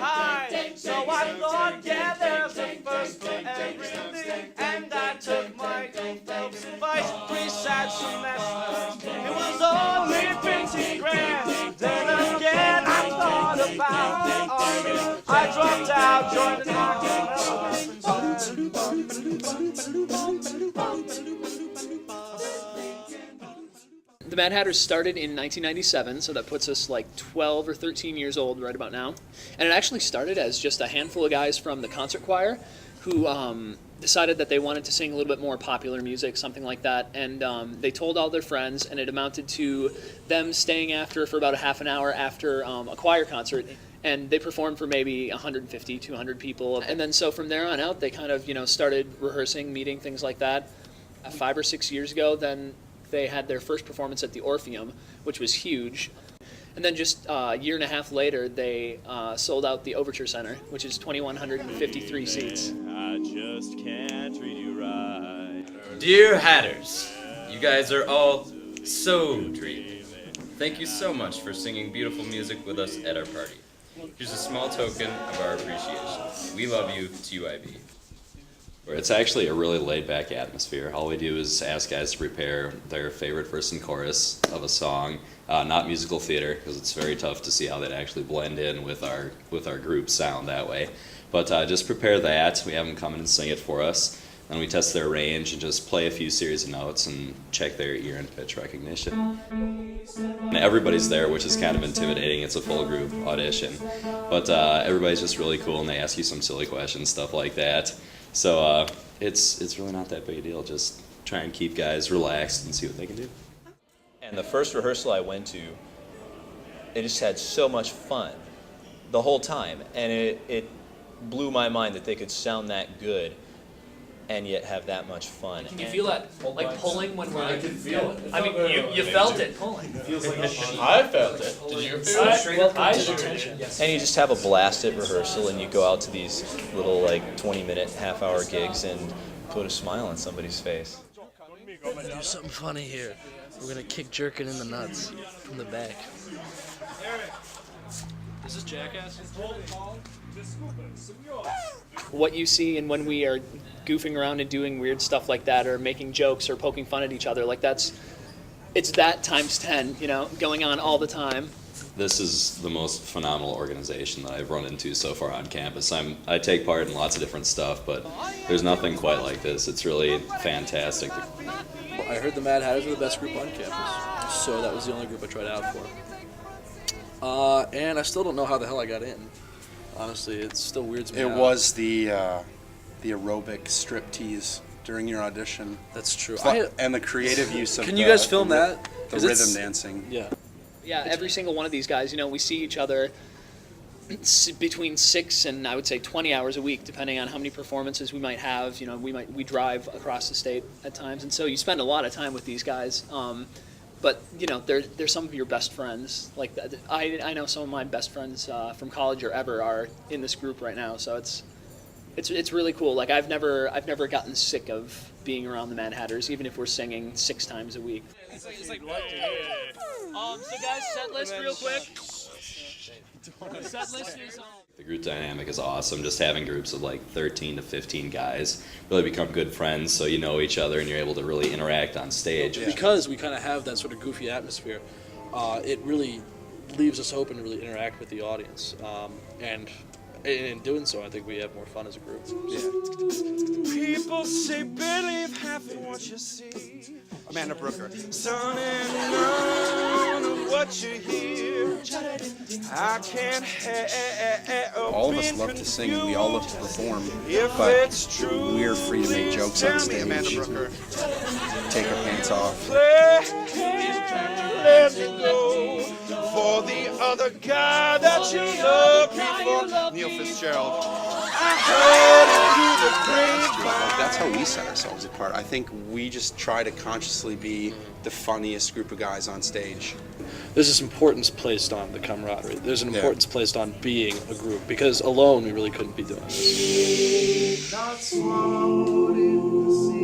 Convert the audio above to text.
high. So I thought, yeah, there's a first for everything. And I took my Phelps advice, 3 sad semesters. It was only 50 grand. Then again, I thought about the army. I dropped out, joined the The Mad Hatters started in 1997, so that puts us like 12 or 13 years old right about now. And it actually started as just a handful of guys from the concert choir who decided that they wanted to sing a little bit more popular music, something like that. And they told all their friends, and it amounted to them staying after for about a half an hour after a choir concert. And they performed for maybe 150, 200 people. And then so from there on out, they kind of, started rehearsing, meeting, things like that. 5 or 6 years ago, then they had their first performance at the Orpheum, which was huge. And then just a year and a half later, they sold out the Overture Center, which is 2,153 seats. I just can't treat you right. Dear Hatters, you guys are all so dreamy. Thank you so much for singing beautiful music with us at our party. Here's a small token of our appreciation. We love you, TYB. It's actually a really laid-back atmosphere. All we do is ask guys to prepare their favorite verse and chorus of a song, not musical theater, because it's very tough to see how that actually blend in with our group sound that way. But just prepare that. We have them come in and sing it for us. Then we test their range and just play a few series of notes and check their ear and pitch recognition. And everybody's there, which is kind of intimidating. It's a full group audition. But everybody's just really cool, and they ask you some silly questions, stuff like that. So it's really not that big a deal. Just try and keep guys relaxed and see what they can do. And the first rehearsal I went to, it just had so much fun the whole time. And it blew my mind that they could sound that good and yet have that much fun. Can you feel that? Like pulling when we're... I can feel it. I mean, you felt it pulling. It feels like I felt it. Did you feel it? I attention. And you just have a blast at rehearsal, and you go out to these little 20-minute, half-hour gigs and put a smile on somebody's face. Do something funny here. We're gonna kick Jerkin in the nuts from the back. This is Jackass. What you see and when we are goofing around and doing weird stuff like that, or making jokes or poking fun at each other, it's that times 10, going on all the time. This is the most phenomenal organization that I've run into so far on campus. I take part in lots of different stuff, but there's nothing quite like this. It's really fantastic. I heard the Mad Hatters were the best group on campus, so that was the only group I tried out for. And I still don't know how the hell I got in. Honestly, it still weirds me out. It was the aerobic striptease during your audition. That's true. And the creative use of Can you guys film that? The rhythm dancing. Yeah. Yeah, every single one of these guys, we see each other between 6 and I would say 20 hours a week, depending on how many performances we might have. We drive across the state at times, and so you spend a lot of time with these guys. But they're some of your best friends. Like that. I know some of my best friends from college or ever are in this group right now. So it's really cool. Like I've never gotten sick of being around the Mad Hatters, even if we're singing 6 times a week. So guys, set list real quick. Set list is. The group dynamic is awesome. Just having groups of 13 to 15 guys really become good friends, so you know each other and you're able to really interact on stage. Because we kind of have that sort of goofy atmosphere, it really leaves us open to really interact with the audience. And in doing so, I think we have more fun as a group. Yeah. People say believe half of what you see. Amanda Brooker. Son and none of what you hear. I can't help. All of us love to sing. We all love to perform. If But it's true, we're free to make jokes on stage. Amanda Brooker. Take our pants off. let it go for the other guy that you loved before. Neil Fitzgerald. I heard it through the grapevine. That's how we set ourselves apart. I think we just try to consciously be the funniest group of guys on stage. There's this importance placed on the camaraderie. There's an importance placed on being a group, because alone we really couldn't be doing this. Not swallowed in the sea.